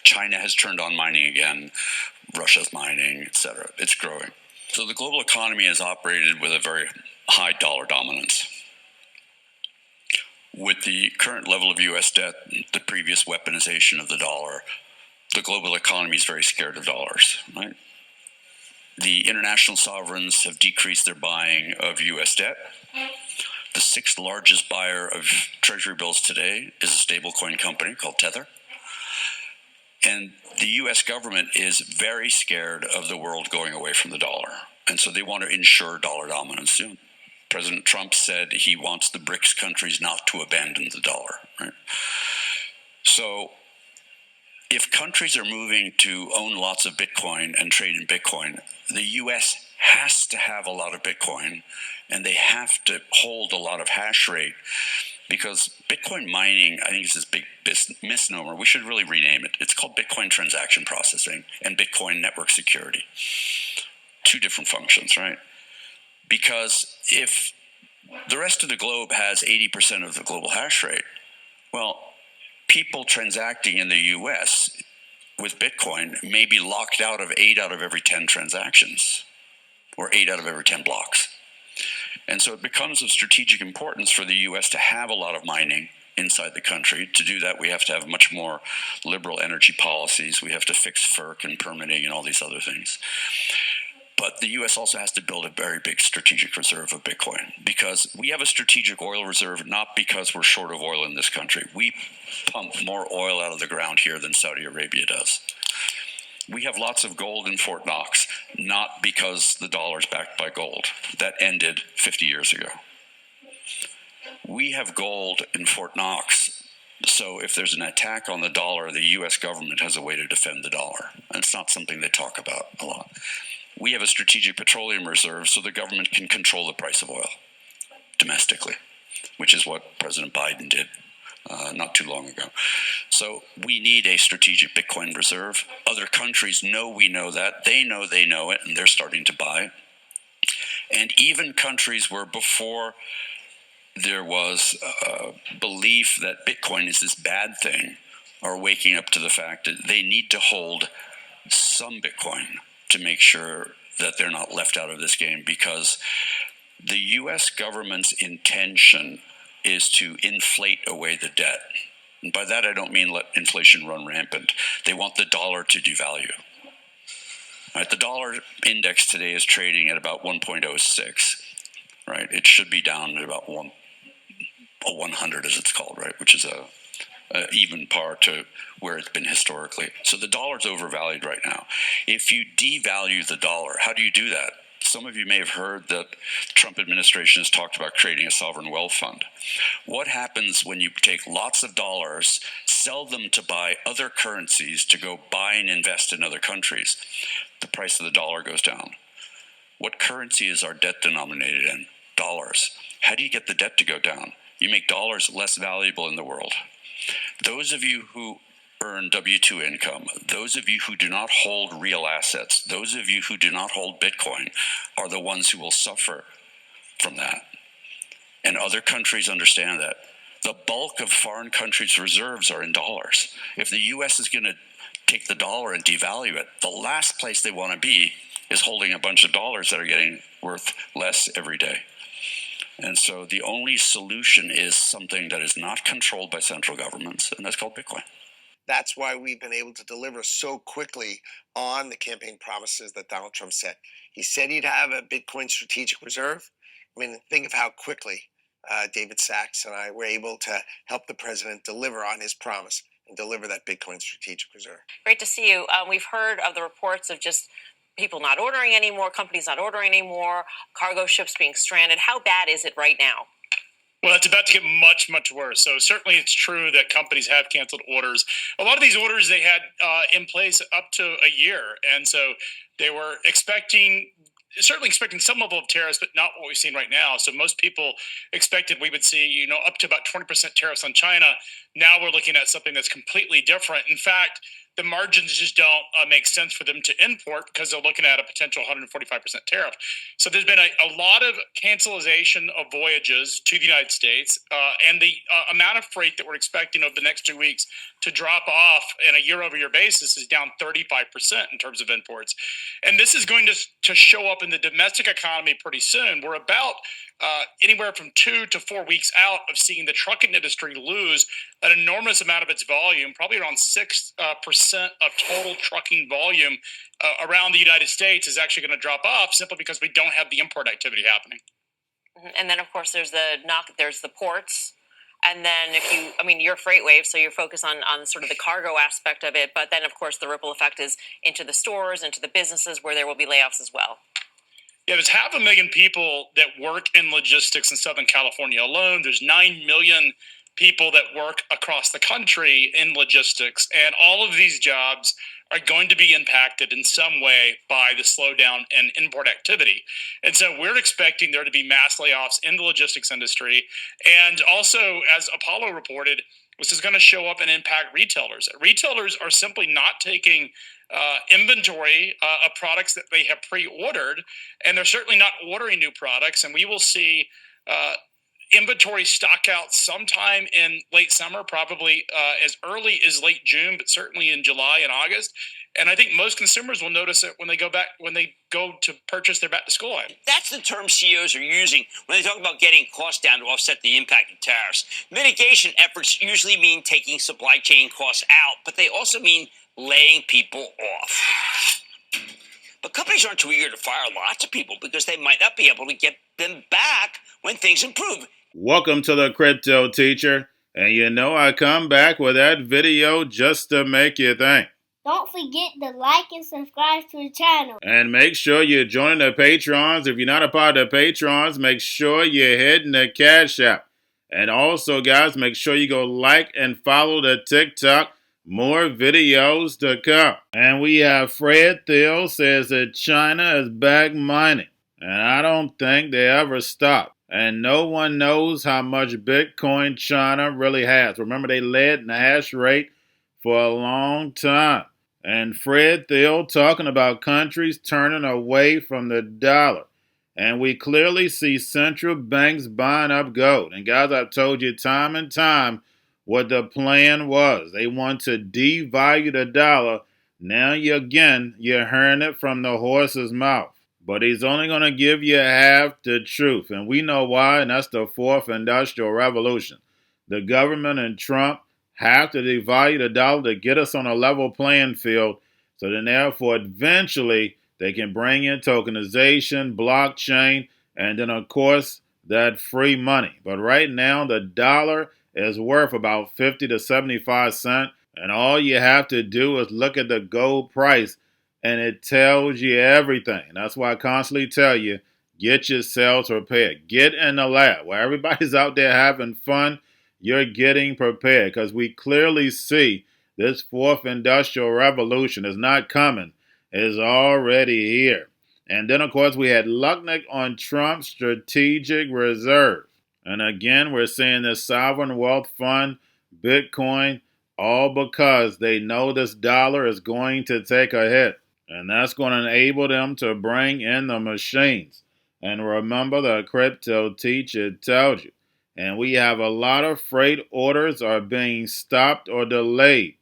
China has turned on mining again. Russia's mining, etc. It's growing. So the global economy has operated with a very high dollar dominance. With the current level of U.S. debt, the previous weaponization of the dollar, the global economy is very scared of dollars, right? The international sovereigns have decreased their buying of U.S. debt. The sixth largest buyer of treasury bills today is a stablecoin company called Tether. And the U.S. government is very scared of the world going away from the dollar. And so they want to ensure dollar dominance soon. President Trump said he wants the BRICS countries not to abandon the dollar, right? So if countries are moving to own lots of Bitcoin and trade in Bitcoin, the U.S. has to have a lot of Bitcoin, and they have to hold a lot of hash rate, because Bitcoin mining, I think, is this big misnomer. We should really rename it. It's called Bitcoin transaction processing and Bitcoin network security. Two different functions, right? Because if the rest of the globe has 80% of the global hash rate, well, people transacting in the U.S. with Bitcoin may be locked out of 8 out of every 10 transactions, or 8 out of every 10 blocks. And so it becomes of strategic importance for the U.S. to have a lot of mining inside the country. To do that, we have to have much more liberal energy policies. We have to fix FERC and permitting and all these other things. But the U.S. also has to build a very big strategic reserve of Bitcoin, because we have a strategic oil reserve not because we're short of oil in this country. We pump more oil out of the ground here than Saudi Arabia does. We have lots of gold in Fort Knox, not because the dollar's backed by gold. That ended 50 years ago. We have gold in Fort Knox, so if there's an attack on the dollar, the U.S. government has a way to defend the dollar. And it's not something they talk about a lot. We have a strategic petroleum reserve so the government can control the price of oil domestically, which is what President Biden did not too long ago. So we need a strategic Bitcoin reserve. Other countries know we know that. They know it, and they're starting to buy. And even countries where before there was belief that Bitcoin is this bad thing are waking up to the fact that they need to hold some Bitcoin to make sure that they're not left out of this game, because the U.S. government's intention is to inflate away the debt. And by that, I don't mean let inflation run rampant. They want the dollar to devalue. Right, the dollar index today is trading at about 1.06, right? It should be down at about 100, as it's called, right? Which is a even par to where it's been historically. So the dollar's overvalued right now. If you devalue the dollar, how do you do that? Some of you may have heard that the Trump administration has talked about creating a sovereign wealth fund. What happens when you take lots of dollars, sell them to buy other currencies to go buy and invest in other countries? The price of the dollar goes down. What currency is our debt denominated in? Dollars. How do you get the debt to go down? You make dollars less valuable in the world. Those of you who earn W-2 income, those of you who do not hold real assets, those of you who do not hold Bitcoin are the ones who will suffer from that. And other countries understand that. The bulk of foreign countries' reserves are in dollars. If the U.S. is going to take the dollar and devalue it, the last place they want to be is holding a bunch of dollars that are getting worth less every day. And so the only solution is something that is not controlled by central governments, and that's called Bitcoin. That's why we've been able to deliver so quickly on the campaign promises that Donald Trump said. He said he'd have a Bitcoin strategic reserve. I mean, think of how quickly David Sachs and I were able to help the president deliver on his promise and deliver that Bitcoin strategic reserve. Great to see you. We've heard of the reports of just people not ordering anymore, companies not ordering anymore, cargo ships being stranded. How bad is it right now? Well, it's about to get much, much worse. So certainly it's true that companies have canceled orders. A lot of these orders they had in place up to a year. And so they were certainly expecting some level of tariffs, but not what we've seen right now. So most people expected we would see, up to about 20% tariffs on China. Now we're looking at something that's completely different. In fact, the margins just don't make sense for them to import because they're looking at a potential 145% tariff. So there's been a lot of cancellation of voyages to the United States, and the amount of freight that we're expecting over the next 2 weeks to drop off on a year-over-year basis is down 35% in terms of imports. And this is going to show up in the domestic economy pretty soon. We're about anywhere from 2 to 4 weeks out of seeing the trucking industry lose an enormous amount of its volume, probably around 6% of total trucking volume around the United States is actually going to drop off simply because we don't have the import activity happening. And then, of course, there's the ports. And then you're freight wave, so you're focused on sort of the cargo aspect of it. But then, of course, the ripple effect is into the stores, into the businesses where there will be layoffs as well. Yeah, there's 500,000 people that work in logistics in Southern California alone. There's 9 million people that work across the country in logistics. And all of these jobs are going to be impacted in some way by the slowdown in import activity. And so we're expecting there to be mass layoffs in the logistics industry. And also, as Apollo reported, this is going to show up and impact retailers. Retailers are simply not taking inventory of products that they have pre-ordered, and they're certainly not ordering new products. And we will see inventory stock out sometime in late summer, probably as early as late June, but certainly in July and August. And I think most consumers will notice it when they go to purchase their back to school item. That's the term CEOs are using when they talk about getting costs down to offset the impact of tariffs. Mitigation efforts usually mean taking supply chain costs out, but they also mean laying people off. But companies aren't too eager to fire lots of people because they might not be able to get them back when things improve. Welcome to the Crypto Teacher, and you know I come back with that video just to make you think. Don't forget to like and subscribe to the channel. And make sure you're joining the Patrons. If you're not a part of the Patrons, make sure you're hitting the Cash App. And also, guys, make sure you go like and follow the TikTok. More videos to come. And we have Fred Thiel says that China is back mining. And I don't think they ever stop. And no one knows how much Bitcoin China really has. Remember, they led in the hash rate for a long time. And Fred Thiel talking about countries turning away from the dollar. And we clearly see central banks buying up gold. And guys, I've told you time and time what the plan was. They want to devalue the dollar. Now you're hearing it from the horse's mouth. But he's only going to give you half the truth. And we know why, and that's the fourth industrial revolution. The government and Trump have to devalue the dollar to get us on a level playing field. So then therefore, eventually, they can bring in tokenization, blockchain, and then, of course, that free money. But right now, the dollar is worth about 50 to 75 cents. And all you have to do is look at the gold price, and it tells you everything. And that's why I constantly tell you, get yourselves prepared. Get in the lab. Where everybody's out there having fun, you're getting prepared. Because we clearly see this fourth industrial revolution is not coming. It's already here. And then, of course, we had Lucknick on Trump's strategic reserve. And again, we're seeing this sovereign wealth fund, Bitcoin, all because they know this dollar is going to take a hit. And that's going to enable them to bring in the machines. And remember, the Crypto Teacher tells you. And we have a lot of freight orders are being stopped or delayed.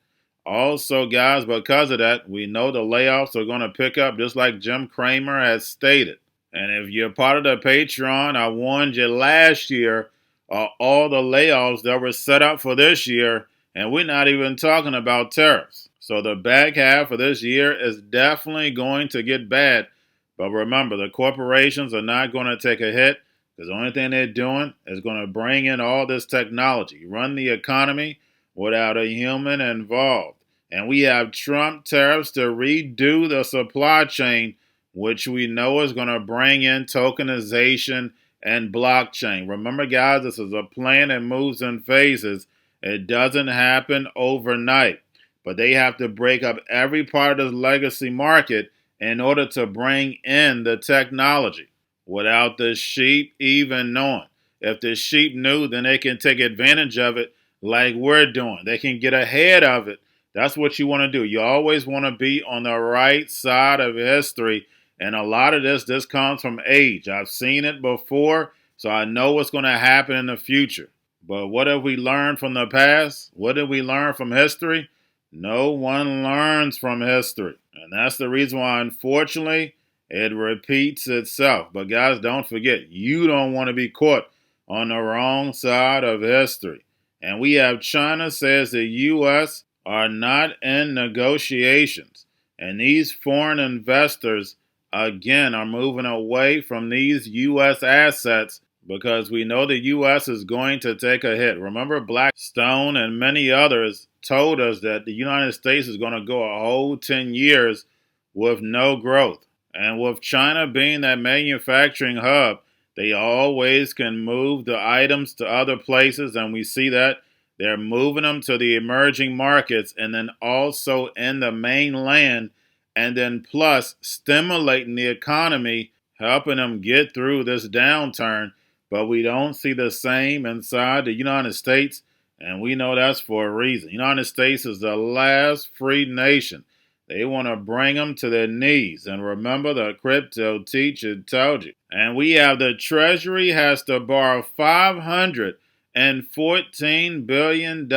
Also, guys, because of that, we know the layoffs are going to pick up just like Jim Cramer has stated. And if you're part of the Patreon, I warned you last year, all the layoffs that were set up for this year, and we're not even talking about tariffs. So the back half of this year is definitely going to get bad. But remember, the corporations are not going to take a hit, because the only thing they're doing is going to bring in all this technology, run the economy without a human involved. And we have Trump tariffs to redo the supply chain, which we know is going to bring in tokenization and blockchain. Remember, guys, this is a plan that moves in phases. It doesn't happen overnight. But they have to break up every part of the legacy market in order to bring in the technology without the sheep even knowing. If the sheep knew, then they can take advantage of it like we're doing. They can get ahead of it. That's what you want to do. You always want to be on the right side of history. And a lot of this comes from age. I've seen it before, so I know what's going to happen in the future. But what have we learned from the past? What did we learn from history? No one learns from history. And that's the reason why, unfortunately, it repeats itself. But guys, don't forget, you don't want to be caught on the wrong side of history. And we have China says the U.S. are not in negotiations. And these foreign investors, again, are moving away from these U.S. assets because we know the U.S. is going to take a hit. Remember, Blackstone and many others told us that the United States is going to go a whole 10 years with no growth. And with China being that manufacturing hub, they always can move the items to other places, and we see that they're moving them to the emerging markets and then also in the mainland, and then plus stimulating the economy, helping them get through this downturn. But we don't see the same inside the United States, and we know that's for a reason. The United States is the last free nation. They want to bring them to their knees. And remember, the crypto teacher told you. And we have the Treasury has to borrow $514 billion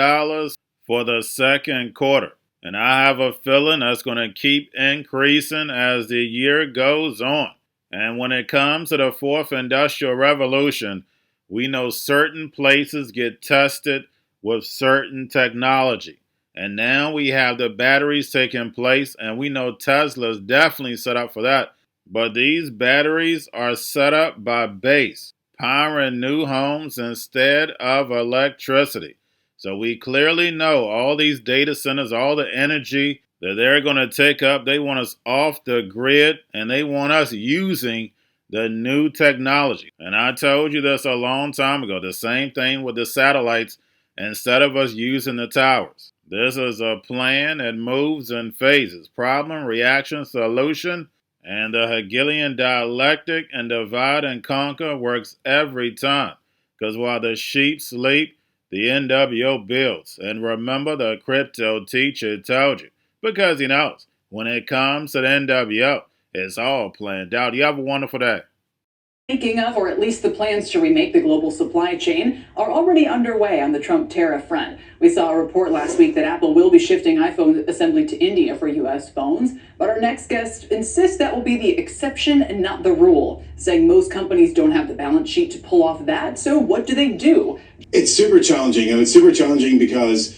for the second quarter. And I have a feeling that's going to keep increasing as the year goes on. And when it comes to the fourth industrial revolution, we know certain places get tested with certain technology. And now we have the batteries taking place, and we know Tesla's definitely set up for that. But these batteries are set up by base, powering new homes instead of electricity. So we clearly know all these data centers, all the energy that they're going to take up, they want us off the grid, and they want us using the new technology. And I told you this a long time ago, the same thing with the satellites, instead of us using the towers. This is a plan that moves in phases. Problem, reaction, solution, and the Hegelian dialectic and divide and conquer works every time. Because while the sheep sleep, the NWO builds. And remember, the crypto teacher told you. Because he knows, when it comes to the NWO, it's all planned out. You have a wonderful day. Speaking of, or at least the plans to remake the global supply chain, are already underway on the Trump tariff front. We saw a report last week that Apple will be shifting iPhone assembly to India for U.S. phones, but our next guest insists that will be the exception and not the rule, saying most companies don't have the balance sheet to pull off that, so what do they do? It's super challenging, and it's super challenging because,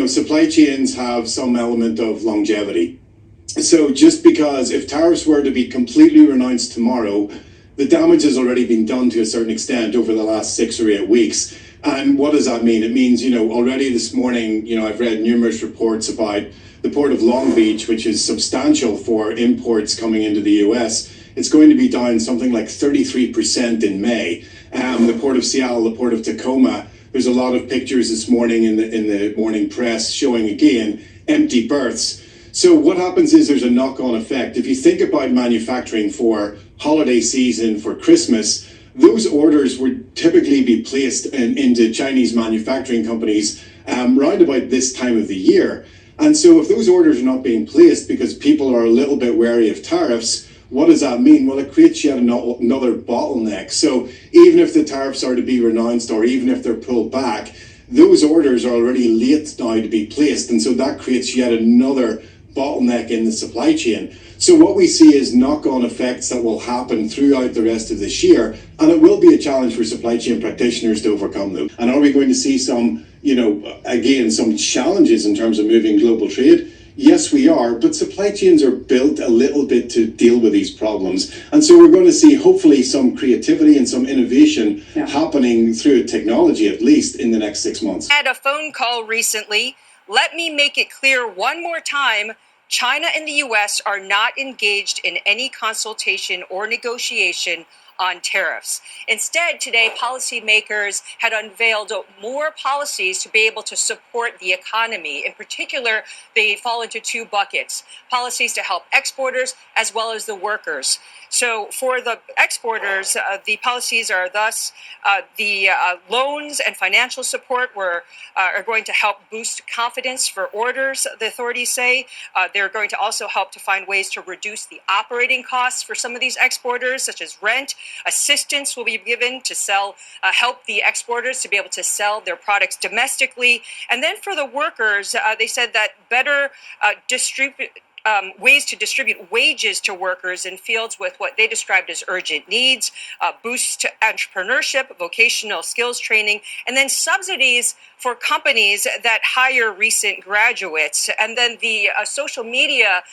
supply chains have some element of longevity. So just because if tariffs were to be completely renounced tomorrow, the damage has already been done to a certain extent over the last 6 or 8 weeks. And what does that mean? It means, already this morning, I've read numerous reports about the port of Long Beach, which is substantial for imports coming into the US. It's going to be down something like 33% in May. The port of Seattle, the port of Tacoma, there's a lot of pictures this morning in the morning press showing, again, empty berths. So what happens is there's a knock-on effect. If you think about manufacturing for holiday season, for Christmas, those orders would typically be placed into Chinese manufacturing companies round about this time of the year. And so if those orders are not being placed because people are a little bit wary of tariffs, what does that mean? Well, it creates yet another bottleneck. So even if the tariffs are to be renounced or even if they're pulled back, those orders are already late now to be placed. And so that creates yet another bottleneck in the supply chain. So what we see is knock-on effects that will happen throughout the rest of this year, and it will be a challenge for supply chain practitioners to overcome them. And are we going to see some, some challenges in terms of moving global trade? Yes, we are, but supply chains are built a little bit to deal with these problems. And so we're going to see hopefully some creativity and some innovation happening through technology, at least in the next 6 months. I had a phone call recently. Let me make it clear one more time. China and the U.S. are not engaged in any consultation or negotiation on tariffs. Instead, today, policymakers had unveiled more policies to be able to support the economy. In particular, they fall into two buckets: policies to help exporters as well as the workers. So for the exporters, the policies are thus the loans and financial support are going to help boost confidence for orders, the authorities say. They're going to also help to find ways to reduce the operating costs for some of these exporters, such as rent. Assistance will be given to help the exporters to be able to sell their products domestically. And then for the workers, they said that better ways to distribute wages to workers in fields with what they described as urgent needs, boosts to entrepreneurship, vocational skills training, and then subsidies for companies that hire recent graduates. And then the social media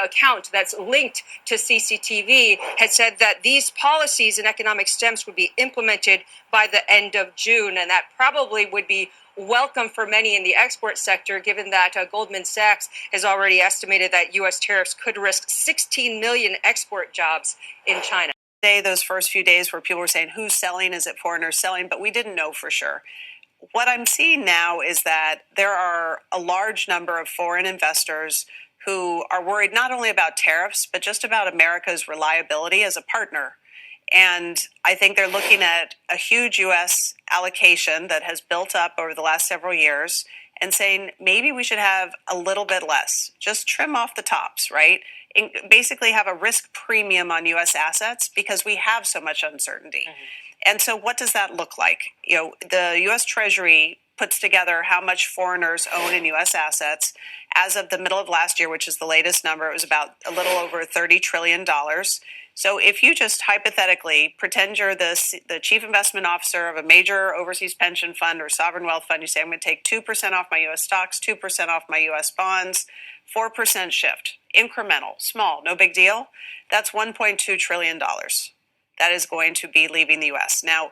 account that's linked to CCTV had said that these policies and economic stems would be implemented by the end of June, and that probably would be welcome for many in the export sector, given that Goldman Sachs has already estimated that U.S. tariffs could risk 16 million export jobs in China. Those first few days where people were saying, who's selling? Is it foreigners selling? But we didn't know for sure. What I'm seeing now is that there are a large number of foreign investors who are worried not only about tariffs, but just about America's reliability as a partner. And I think they're looking at a huge U.S. allocation that has built up over the last several years and saying maybe we should have a little bit less, just trim off the tops, right? And basically have a risk premium on U.S. assets because we have so much uncertainty. Mm-hmm. And so what does that look like? You know, the U.S. Treasury puts together how much foreigners own in U.S. assets. As of the middle of last year, which is the latest number, it was about a little over $30 trillion. So if you just hypothetically pretend you're the chief investment officer of a major overseas pension fund or sovereign wealth fund, you say, I'm going to take 2% off my U.S. stocks, 2% off my U.S. bonds, 4% shift, incremental, small, no big deal. That's $1.2 trillion. That is going to be leaving the U.S. Now,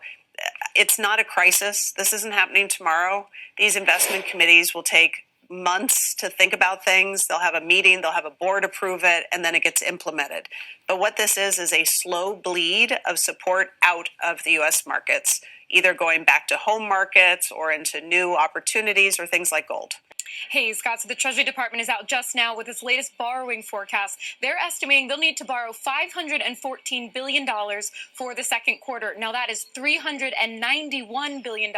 it's not a crisis. This isn't happening tomorrow. These investment committees will take months to think about things. They'll have a meeting, they'll have a board approve it, and then it gets implemented. But what this is a slow bleed of support out of the U.S. markets, either going back to home markets or into new opportunities or things like gold. Hey, Scott, so the Treasury Department is out just now with its latest borrowing forecast. They're estimating they'll need to borrow $514 billion for the second quarter. Now, that is $391 billion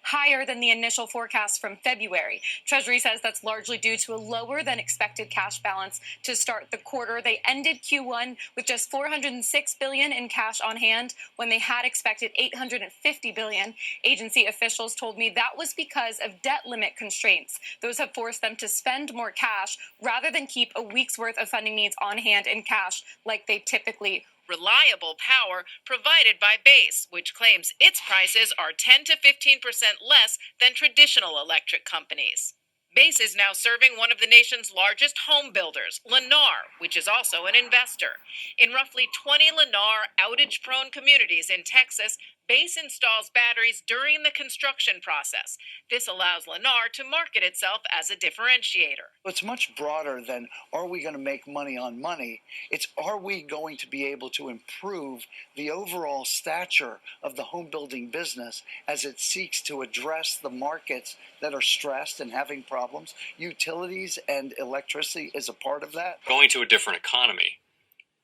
higher than the initial forecast from February. Treasury says that's largely due to a lower than expected cash balance to start the quarter. They ended Q1 with just $406 billion in cash on hand when they had expected $850 billion. Agency officials told me that was because of debt limit constraints. Those have forced them to spend more cash rather than keep a week's worth of funding needs on hand in cash like they typically reliable power provided by Base, which claims its prices are 10 to 15% less than traditional electric companies. Base is now serving one of the nation's largest home builders, Lennar, which is also an investor. In roughly 20 Lennar outage-prone communities in Texas, Base installs batteries during the construction process. This allows Lennar to market itself as a differentiator. It's much broader than are we going to make money on money? It's are we going to be able to improve the overall stature of the home building business as it seeks to address the markets that are stressed and having problems? Utilities and electricity is a part of that. Going to a different economy,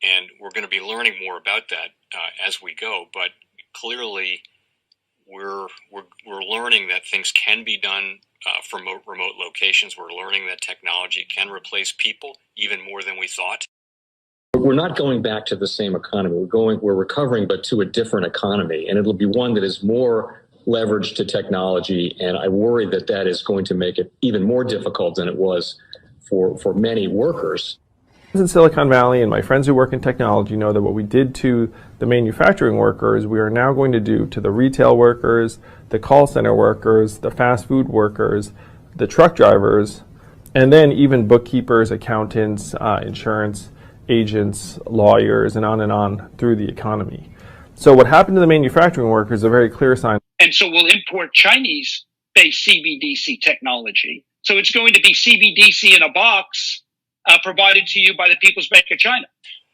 and we're going to be learning more about that as we go, but clearly, we're learning that things can be done from remote locations. We're learning that technology can replace people even more than we thought. We're not going back to the same economy. We're recovering, but to a different economy, and it'll be one that is more leveraged to technology. And I worry that that is going to make it even more difficult than it was for many workers. In Silicon Valley, and my friends who work in technology know that what we did to the manufacturing workers, we are now going to do to the retail workers, the call center workers, the fast food workers, the truck drivers, and then even bookkeepers, accountants, insurance agents, lawyers, and on through the economy. So what happened to the manufacturing workers is a very clear sign. And so we'll import Chinese-based CBDC technology. So it's going to be CBDC in a box provided to you by the People's Bank of China.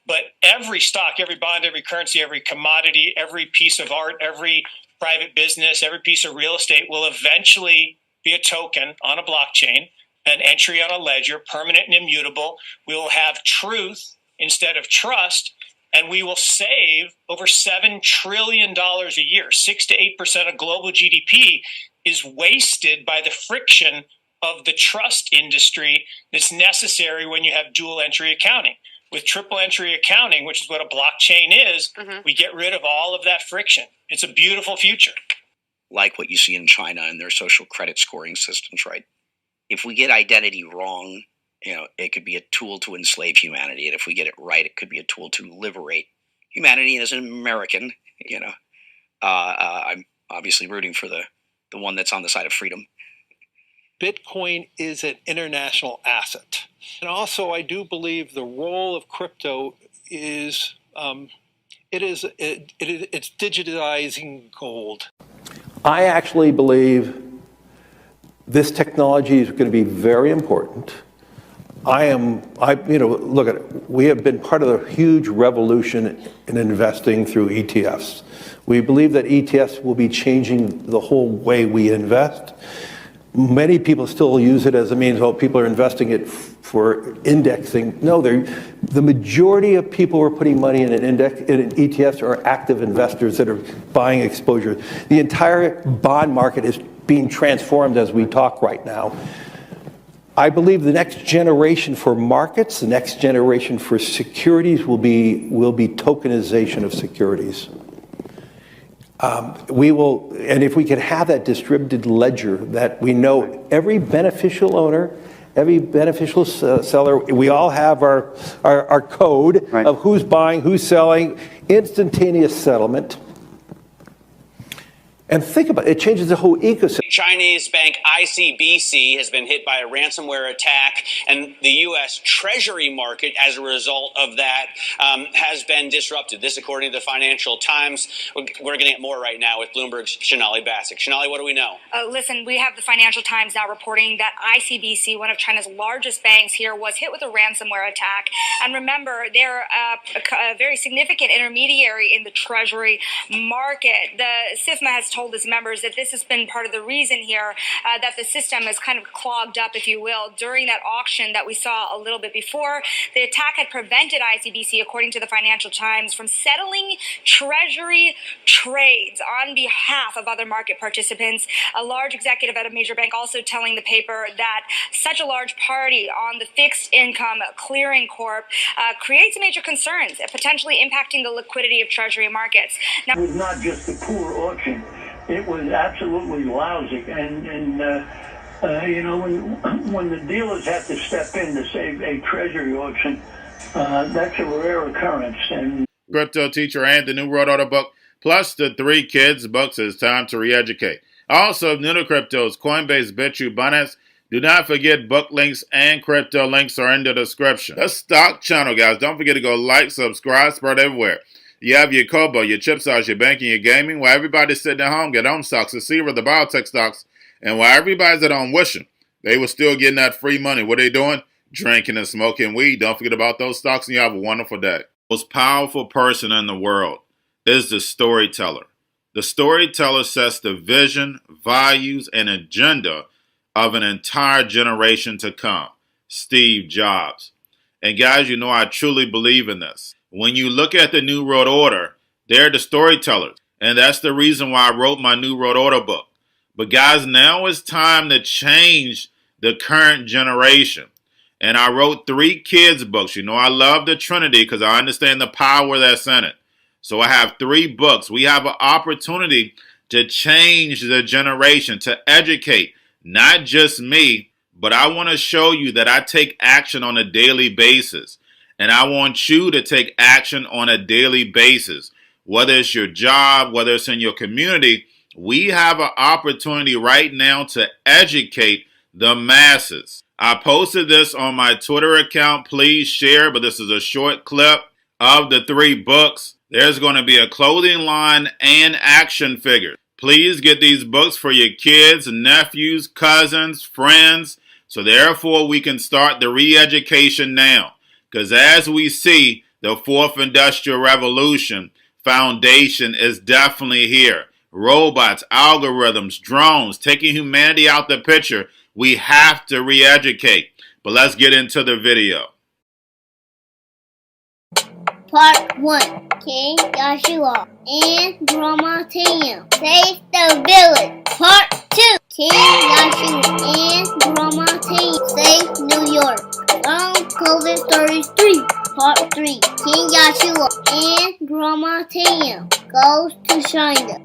But every stock, every bond, every currency, every commodity, every piece of art, every private business, every piece of real estate will eventually be a token on a blockchain, an entry on a ledger, permanent and immutable. We will have truth instead of trust, and we will save over $7 trillion a year. 6 to 8% of global GDP is wasted by the friction of the trust industry that's necessary when you have dual entry accounting. With triple entry accounting, which is what a blockchain is, we get rid of all of that friction. It's a beautiful future. Like what you see in China and their social credit scoring systems, right? If we get identity wrong, it could be a tool to enslave humanity. And if we get it right, it could be a tool to liberate humanity. And as an American, I'm obviously rooting for the one that's on the side of freedom. Bitcoin is an international asset. And also, I do believe the role of crypto is, it's digitizing gold. I actually believe this technology is going to be very important. Look at it. We have been part of a huge revolution in investing through ETFs. We believe that ETFs will be changing the whole way we invest. Many people still use it as a means, people are investing it for indexing. No, the majority of people who are putting money in in ETFs are active investors that are buying exposure. The entire bond market is being transformed as we talk right now. I believe the next generation for markets, the next generation for securities will be tokenization of securities. And if we could have that distributed ledger that we know every beneficial owner, every beneficial seller, we all have our code of who's buying, who's selling, instantaneous settlement. And think about it, it changes the whole ecosystem. Chinese bank ICBC has been hit by a ransomware attack, and the U.S. Treasury market, as a result of that, has been disrupted. This, according to the Financial Times. We're going to get more right now with Bloomberg's Shonali Bassick. Shonali, what do we know? Listen, we have the Financial Times now reporting that ICBC, one of China's largest banks here, was hit with a ransomware attack. And remember, they're a very significant intermediary in the Treasury market. The SIFMA has told its members that this has been part of the reason here that the system is kind of clogged up, if you will, during that auction that we saw a little bit before. The attack had prevented ICBC, according to the Financial Times, from settling Treasury trades on behalf of other market participants. A large executive at a major bank also telling the paper that such a large party on the fixed income clearing corp creates major concerns, potentially impacting the liquidity of Treasury markets. Now, it was not just a poor auction. It was absolutely lousy, and when the dealers have to step in to save a treasury auction, that's a rare occurrence. And Cryptoteacher and the New World Order book, plus the 3 Kids books. It's time to re-educate. Also, new to cryptos, Coinbase, Bitrue, Binance. Do not forget book links and crypto links are in the description. The stock channel, guys. Don't forget to go like, subscribe, spread everywhere. You have your Kobo, your chip stocks, your banking, your gaming, while everybody's sitting at home, get on stocks, the Seaver, the biotech stocks, and while everybody's at home wishing they were still getting that free money. What are they doing? Drinking and smoking weed. Don't forget about those stocks, and you have a wonderful day. The most powerful person in the world is the storyteller. The storyteller sets the vision, values, and agenda of an entire generation to come. Steve Jobs. And guys, I truly believe in this. When you look at the New World Order, they're the storytellers. And that's the reason why I wrote my New World Order book. But guys, now it's time to change the current generation. And I wrote 3 kids books. I love the Trinity because I understand the power that's in it. So I have 3 books. We have an opportunity to change the generation, to educate, not just me, but I want to show you that I take action on a daily basis. And I want you to take action on a daily basis. Whether it's your job, whether it's in your community, we have an opportunity right now to educate the masses. I posted this on my Twitter account. Please share, but this is a short clip of the 3 books. There's going to be a clothing line and action figures. Please get these books for your kids, nephews, cousins, friends, so therefore we can start the re-education now. Because as we see, The fourth industrial revolution foundation is definitely here. Robots, algorithms, drones, taking humanity out the picture. We have to re-educate. But let's get into the video. Part 1. King Joshua and Grandma Tam save the village. Part 2. King Joshua and Grandma Tam save New York from COVID-33. Part 3. King Joshua and Grandma Tam goes to China.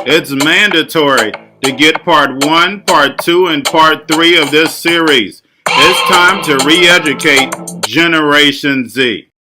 It's mandatory to get part 1, part 2, and part 3 of this series. It's time to re-educate Generation Z.